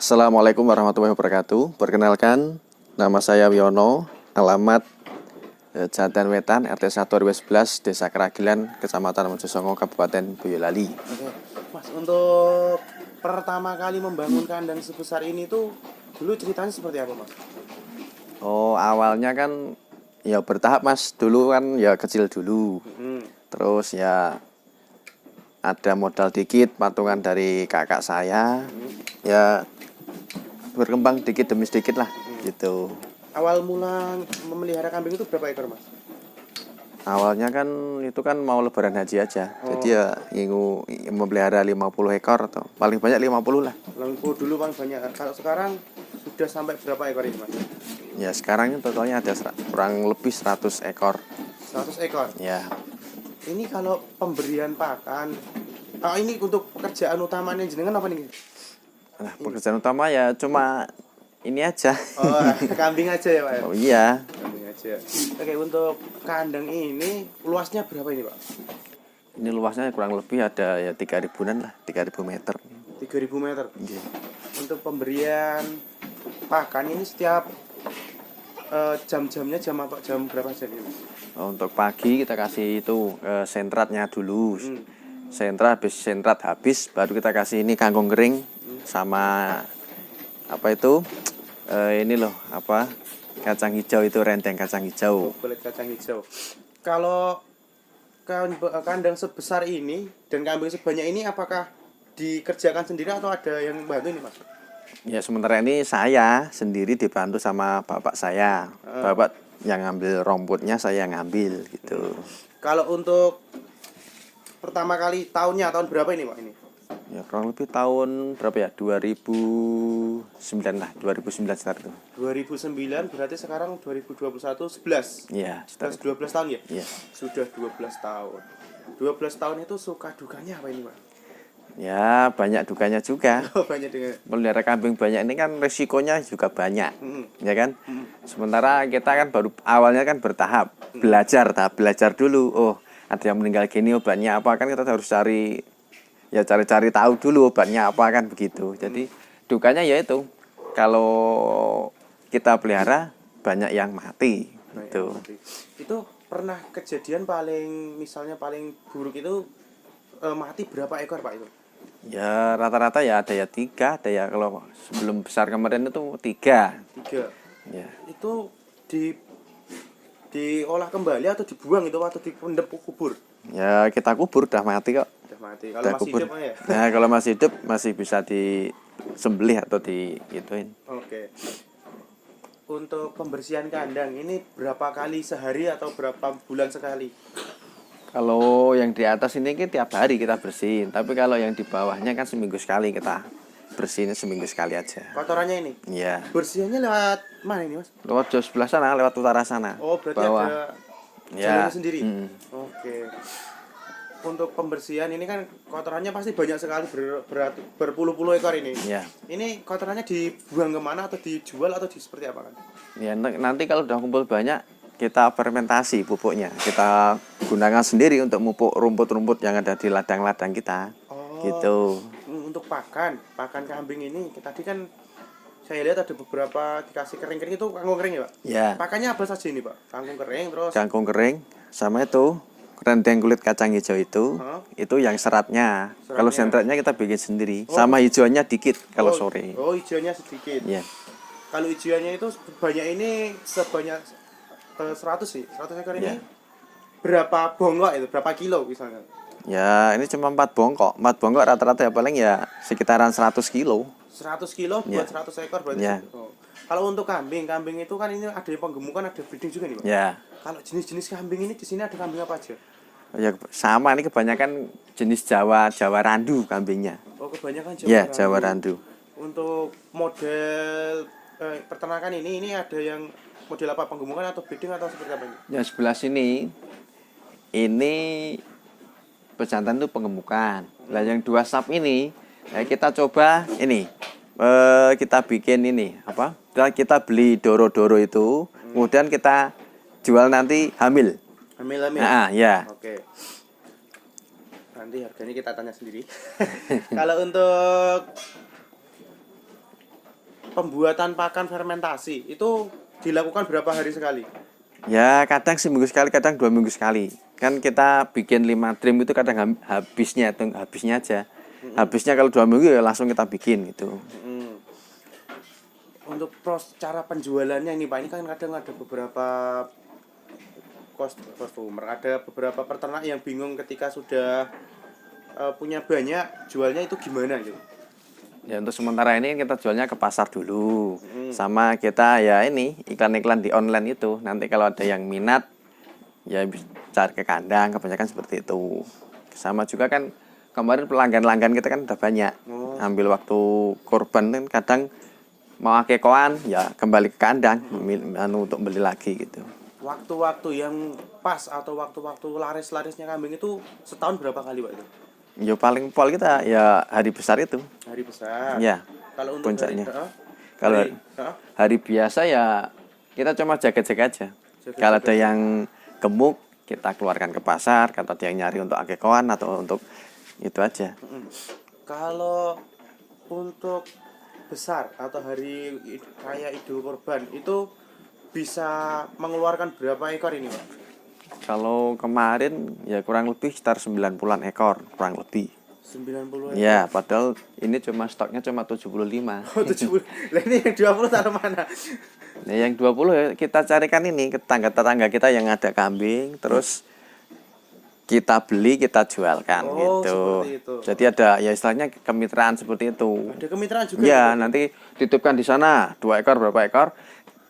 Assalamualaikum warahmatullahi wabarakatuh. Perkenalkan, nama saya Wiono, alamat Jantan Wetan, RT 1 RW 11, Desa Keragilan, Kecamatan Mojosongo, Kabupaten Boyolali. Oke, Mas, untuk pertama kali membangun kandang sebesar ini tuh dulu ceritanya seperti apa, Mas? Oh, awalnya kan ya bertahap, Mas. Dulu kan ya kecil dulu. Terus ya ada modal dikit, patungan dari kakak saya. Ya berkembang dikit demi sedikit lah, gitu. Awal mula memelihara kambing itu berapa ekor, Mas? Awalnya kan itu kan mau lebaran haji aja. Jadi ya memelihara 50 ekor atau paling banyak 50 lah. Lengku dulu kan banyak. Kalau sekarang sudah sampai berapa ekor ini, Mas? Ya sekarang totalnya ada kurang lebih 100 ekor. 100 ekor. Ya. Ini kalau pemberian pakan, ini untuk pekerjaan utamanya jenengan apa nih? Nah, pekerjaan utama ya cuma ini aja. Oh, kambing aja ya, Pak? Oh iya. Kambing aja. Oke, untuk kandang ini luasnya berapa ini, Pak? Ini luasnya kurang lebih ada ya 3.000-an lah, 3.000 meter. 3.000 meter. Iya. Untuk pemberian pakan ini setiap jam-jamnya jam apa, jam berapa saja ini? Untuk pagi kita kasih itu sentratnya dulu. Sentrat habis baru kita kasih ini kangkung kering sama apa itu ini loh apa kacang hijau, itu rendeng kacang hijau. Kulit kacang hijau. Kalau kandang sebesar ini dan kambing sebanyak ini apakah dikerjakan sendiri atau ada yang bantu ini, Mas? Ya sementara ini saya sendiri dibantu sama bapak saya. Bapak yang ngambil rumputnya, saya yang ngambil gitu. Kalau untuk pertama kali tahun berapa ini, Pak, ini? Ya kurang lebih tahun berapa ya? 2009 lah, 2009 start itu. 2009 berarti sekarang 2021 11. Iya, Sudah 12 tahun ya? Iya. Sudah 12 tahun. 12 tahun itu suka dukanya apa ini, Pak? Ya banyak dukanya juga. Banyak dengan Melihara kambing banyak ini kan resikonya juga banyak, ya kan? Sementara kita kan baru awalnya kan bertahap, tahap belajar dulu. Oh, ada yang meninggal gini obatnya apa, kan kita harus cari tahu dulu obatnya apa, kan begitu. Jadi dukanya ya itu, kalau kita pelihara banyak yang mati gitu. Itu pernah kejadian paling buruk itu mati berapa ekor, Pak, itu? Ya rata-rata ya ada ya 3, ada ya kalau sebelum besar kemarin itu 3. 3. Ya. Itu diolah kembali atau dibuang itu atau dipendem kubur? Ya kita kubur, udah mati kok. Udah mati. Kalau masih hidup ya? Nah, kalau masih hidup masih bisa disembelih atau digituin. Oke. Untuk pembersihan kandang ini berapa kali sehari atau berapa bulan sekali? Kalau yang di atas ini kan tiap hari kita bersihin, tapi kalau yang di bawahnya kan seminggu sekali kita bersihin, seminggu sekali aja. Kotorannya ini? Iya. Bersihannya lewat mana ini, Mas? Lewat jauh sebelah sana, lewat utara sana. Oh, berarti bawah. ada Ya. jalurnya sendiri? Oke. Untuk pembersihan ini kan kotorannya pasti banyak sekali, berpuluh-puluh ekor ini. Ya. Ini kotorannya dibuang kemana atau dijual atau seperti apa kan? Ya nanti kalau udah kumpul banyak kita fermentasi pupuknya. Kita gunakan sendiri untuk mupuk rumput-rumput yang ada di ladang-ladang kita. Oh. Gitu. Untuk pakan kambing ini tadi kan saya lihat ada beberapa dikasih kering-kering, itu kangkung kering ya, Pak? Ya. Pakannya apa saja ini, Pak? Kangkung kering terus Kangkung kering sama itu rendeng kulit kacang hijau itu yang seratnya. Kalau sentratnya kita bikin sendiri. Sama hijauannya dikit kalau sore. Oh, hijauannya sedikit. Iya. Kalau hijauannya itu sebanyak 100 ekor ini. Ya. Berapa bongkok itu? Berapa kilo misalnya? Ya, ini cuma 4 bongkok. 4 bongkok rata-rata ya paling ya sekitaran 100 kilo. 100 kilo buat 100 ekor berarti. Ya. Oh. Kalau untuk kambing itu kan ini ada yang penggemukan, ada breeding juga nih, Pak. Ya. Kalau jenis-jenis kambing ini di sini ada kambing apa aja? Ya sama, ini kebanyakan jenis Jawa Randu kambingnya. Oh, kebanyakan Jawa Ya, Randu. Jawa Randu. Untuk model peternakan ini ada yang model apa, penggemukan atau breeding atau seperti apa ini? Yang sebelah sini ini pejantan itu penggemukan. Nah, yang 2 sap ini kita coba ini kita bikin ini apa? Kita beli doro-doro itu, kemudian kita jual nanti hamil. Hamil. Nah, ya. Oke. Nanti harganya kita tanya sendiri. Kalau untuk pembuatan pakan fermentasi itu dilakukan berapa hari sekali? Ya kadang seminggu sekali, kadang 2 minggu sekali. Kan kita bikin 5 trim itu kadang habisnya aja. Habisnya kalau 2 minggu ya langsung kita bikin gitu. Untuk cara penjualannya ini Pak, ini kan kadang ada beberapa customer, ada beberapa peternak yang bingung ketika sudah punya banyak, jualnya itu gimana gitu. Ya untuk sementara ini kita jualnya ke pasar dulu. Sama kita ya ini iklan-iklan di online itu. Nanti kalau ada yang minat ya cari ke kandang, kebanyakan seperti itu. Sama juga kan kemarin pelanggan-pelanggan kita kan udah banyak. Ambil waktu korban kan kadang mau akekoan ya kembali ke kandang untuk beli lagi gitu. Waktu-waktu yang pas atau waktu-waktu laris-larisnya kambing itu setahun berapa kali Pak itu? Ya paling pol kita ya hari besar itu. Hari besar. Ya. Kalau untuk puncaknya. Kalau hari biasa ya kita cuma jaga-jaga aja. Kalau ada yang gemuk kita keluarkan ke pasar, kalau ada yang nyari untuk akekoan atau untuk itu aja. Kalau untuk besar atau hari raya Idul Kurban itu bisa mengeluarkan berapa ekor ini Pak? Kalau kemarin ya kurang lebih sekitar 90-an ekor, kurang lebih. 90 ekor? Ya, padahal ini stoknya cuma 75. Oh 70, lah ini yang 20 taruh mana? Nah, yang 20 ya kita carikan ini ke tetangga-tetangga kita yang ada kambing, terus kita beli, kita jualkan gitu. Seperti itu. Jadi ada ya istilahnya kemitraan seperti itu. Ada kemitraan juga? Ya, nanti titipkan di sana 2 ekor, berapa ekor.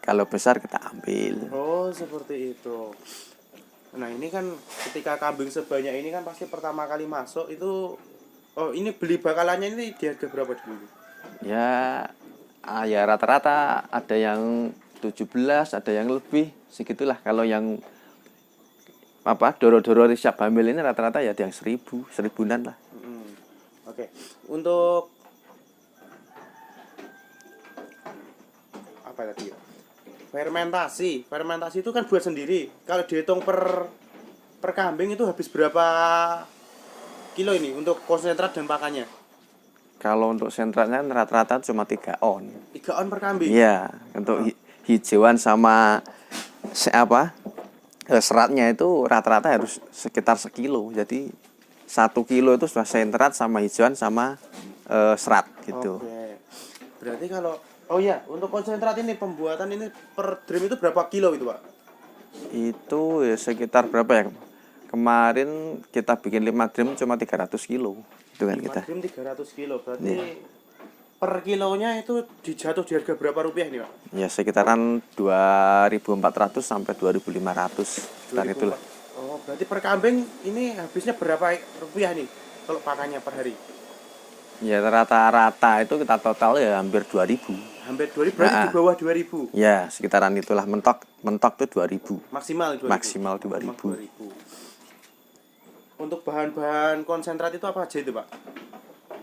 Kalau besar kita ambil. Oh, seperti itu. Nah, ini kan ketika kambing sebanyak ini kan pasti pertama kali masuk itu ini beli bakalannya ini di harga berapa dulu? Ya, ya rata-rata ada yang 17, ada yang lebih, segitulah. Kalau yang doro-doro siap hamil ini rata-rata ya ada yang 1000-an lah. Oke. Untuk apa tadi ya? Fermentasi itu kan buat sendiri. Kalau dihitung per kambing itu habis berapa kilo ini untuk konsentrat dan pakannya? Kalau untuk sentratnya rata-rata cuma 3 on. 3 on per kambing? Iya, untuk hijauan sama seratnya itu rata-rata harus sekitar 1 kilo. Jadi 1 kilo itu sudah sentrat sama hijauan sama serat gitu. Oke. Berarti kalau untuk konsentrat ini pembuatan ini per drum itu berapa kilo itu Pak? Itu ya sekitar berapa ya? Kemarin kita bikin 5 drum cuma 300 kilo. Itu kan 5 kita. drum 300 kilo. Berarti per kilonya itu dijatuh di harga berapa rupiah nih Pak? Ya sekitaran 2.400 sampai 2.500 sekitar itulah. Oh, berarti per kambing ini habisnya berapa rupiah nih kalau pakannya per hari? Ya rata-rata itu kita total ya hampir 2.000. Hampir 2.000, berarti di bawah 2.000. Ya, sekitaran itulah mentok tuh 2.000. Maksimal 2.000. Maksimal 2.000. Untuk bahan-bahan konsentrat itu apa aja itu, Pak?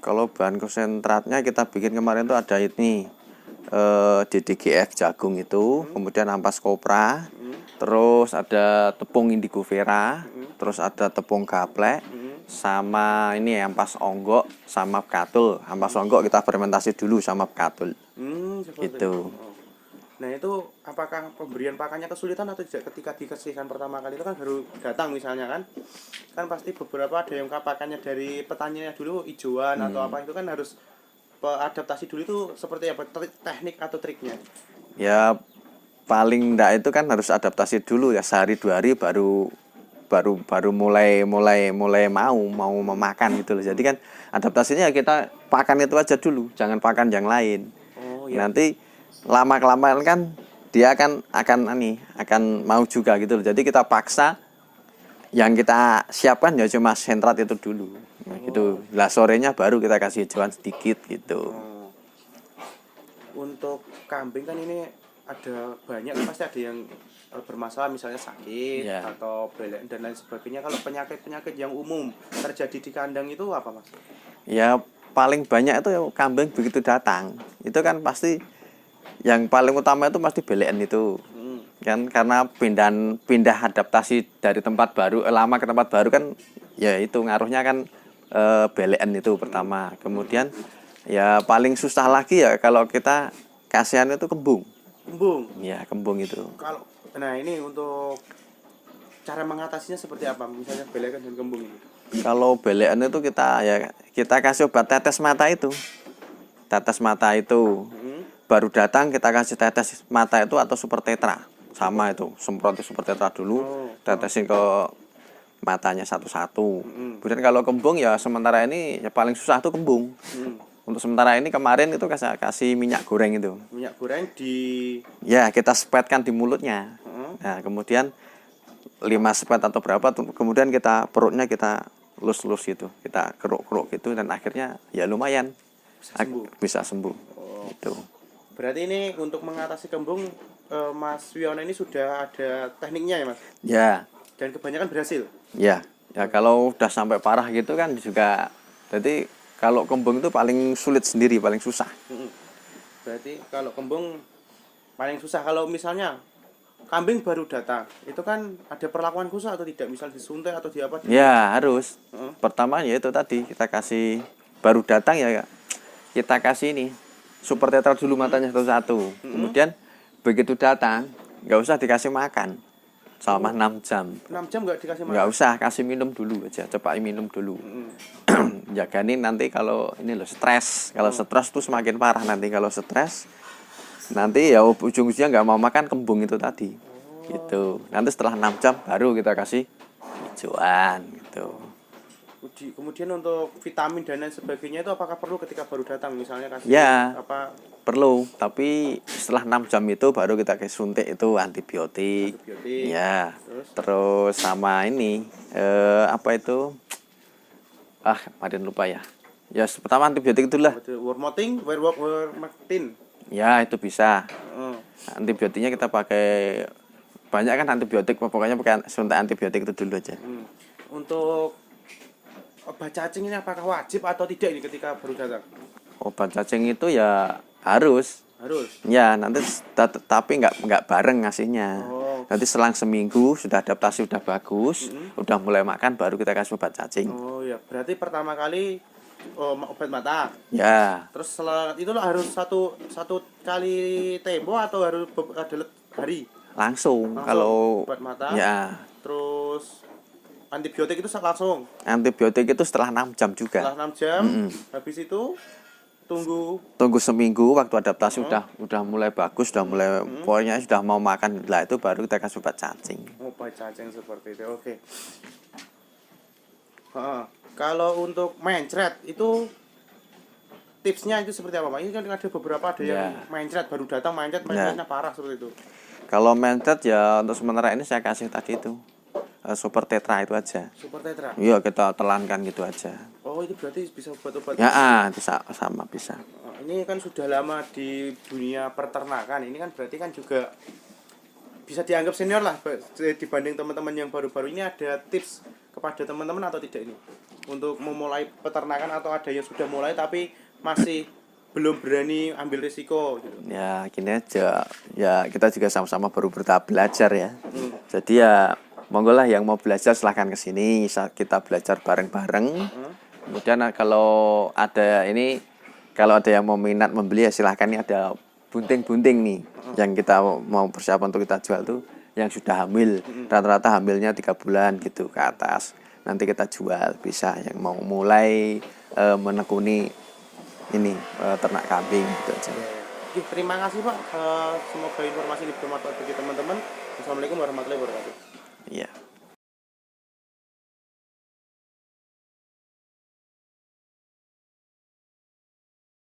Kalau bahan konsentratnya kita bikin kemarin tuh ada ini DDGF jagung itu, kemudian ampas kopra, terus ada tepung indigo vera, terus ada tepung gaplek, sama ini ampas onggok sama pekatul. Ampas onggok kita fermentasi dulu sama pekatul. Itu. Nah itu apakah pemberian pakannya kesulitan atau tidak ketika dikasihkan pertama kali itu kan baru datang misalnya kan pasti beberapa ada yang pakannya dari petaninya dulu hijauan atau apa itu kan harus adaptasi dulu itu seperti apa teknik atau triknya? Ya paling enggak itu kan harus adaptasi dulu ya sehari 2 hari baru mulai mau memakan gitu loh. Jadi kan adaptasinya kita pakan itu aja dulu, jangan pakan yang lain. Nanti lama kelamaan kan dia akan mau juga gitu loh. Jadi kita paksa yang kita siapkan ya cuma sentrat itu dulu. Gitu. Lah sorenya baru kita kasih hijauan sedikit gitu. Untuk kambing kan ini ada banyak pasti ada yang bermasalah misalnya sakit atau belek dan lain sebagainya. Kalau penyakit yang umum terjadi di kandang itu apa Mas? Ya paling banyak itu kambing begitu datang itu kan pasti yang paling utama itu pasti belekan itu kan karena pindah adaptasi dari tempat baru lama ke tempat baru kan ya itu ngaruhnya kan belekan itu pertama. Kemudian ya paling susah lagi ya kalau kita kasihan itu kembung. Kembung. Ya, kembung itu. Kalau nah ini untuk cara mengatasinya seperti apa? Misalnya belekan dan kembung ini. Kalau belekan itu kita kasih obat tetes mata itu. Tetes mata itu. Baru datang kita kasih tetes mata itu atau super tetra. Sama itu, semprot super tetra dulu, tetesin ke matanya satu-satu. Kemudian kalau kembung ya sementara ini ya paling susah tuh kembung. Untuk sementara ini kemarin itu kasih minyak goreng itu. Minyak goreng Ya, kita spetkan di mulutnya. Nah, kemudian 5 spet atau berapa kemudian perutnya kita lus-lus gitu. Kita keruk-keruk gitu dan akhirnya ya lumayan bisa sembuh. Gitu. Berarti ini untuk mengatasi kembung Mas Wiono ini sudah ada tekniknya ya, Mas? Ya. Dan kebanyakan berhasil. Ya, kalau udah sampai parah gitu kan juga. Jadi kalau kembung itu paling sulit sendiri, paling susah. Berarti kalau kembung paling susah. Kalau misalnya kambing baru datang, itu kan ada perlakuan khusus atau tidak? Misal disuntik atau di apa? Ya, harus. Pertama ya itu tadi kita kasih baru datang ya kita kasih ini super tetra dulu matanya satu-satu. Kemudian begitu datang nggak usah dikasih makan selama 6 jam. 6 jam nggak dikasih makan? Nggak usah, kasih minum dulu aja, coba minum dulu. Jagain nanti kalau ini loh stres, kalau stres tuh semakin parah nanti kalau stres. Nanti ya ujung-ujungnya nggak mau makan kembung itu tadi. Gitu. Nanti setelah 6 jam baru kita kasih hijauan gitu. Kemudian untuk vitamin dan lain sebagainya itu apakah perlu ketika baru datang misalnya kasih apa? Perlu, tapi setelah 6 jam itu baru kita kasih suntik itu antibiotik. Ya. Terus sama ini apa itu? Kemarin lupa ya. Ya, pertama antibiotik itulah. Wermectin. Ya, itu bisa. Antibiotiknya kita pakai banyak kan antibiotik, pokoknya pakai suntik antibiotik itu dulu aja. Untuk obat cacing ini apakah wajib atau tidak ini ketika baru datang? Obat cacing itu ya harus. Ya, nanti tapi nggak bareng ngasihnya. Nanti selang seminggu sudah adaptasi udah bagus, udah mulai makan baru kita kasih obat cacing. Oh ya, berarti pertama kali obat mata. Ya. Terus itu harus satu kali tempo atau harus ada hari? Langsung kalau obat mata. Ya. Terus antibiotik itu langsung. Antibiotik itu setelah 6 jam juga. Setelah 6 jam, habis itu tunggu seminggu waktu adaptasi udah mulai bagus, udah mulai pokoknya sudah mau makan lah itu baru kita kasih obat cacing. Obat cacing seperti itu. Oke. Kalau untuk mencret itu tipsnya itu seperti apa, Pak? Ini kan ada beberapa yang mencret baru datang mencretnya parah seperti itu. Kalau mencret ya untuk sementara ini saya kasih tadi itu super tetra itu aja. Super tetra. Iya, kita telankan gitu aja. Oh, itu berarti bisa obat-obat. Ya, bisa sama bisa. Ini kan sudah lama di dunia peternakan. Ini kan berarti kan juga bisa dianggap senior lah dibanding teman-teman yang baru-baru ini. Ada tips kepada teman-teman atau tidak ini untuk memulai peternakan, atau ada yang sudah mulai tapi masih belum berani ambil risiko gitu? Ya, gini aja. Ya, kita juga sama-sama baru bertahap belajar ya. Jadi ya monggo lah yang mau belajar silahkan ke sini, kita belajar bareng-bareng. Kemudian kalau ada yang mau minat membeli ya silahkan, nih ada bunting-bunting nih yang kita mau persiapan untuk kita jual tuh yang sudah hamil. Rata-rata hamilnya 3 bulan gitu ke atas. Nanti kita jual, bisa yang mau mulai menekuni ini ternak kambing gitu aja. Terima kasih, Pak. Semoga informasi ini bermanfaat bagi teman-teman. Assalamualaikum warahmatullahi wabarakatuh. Iya.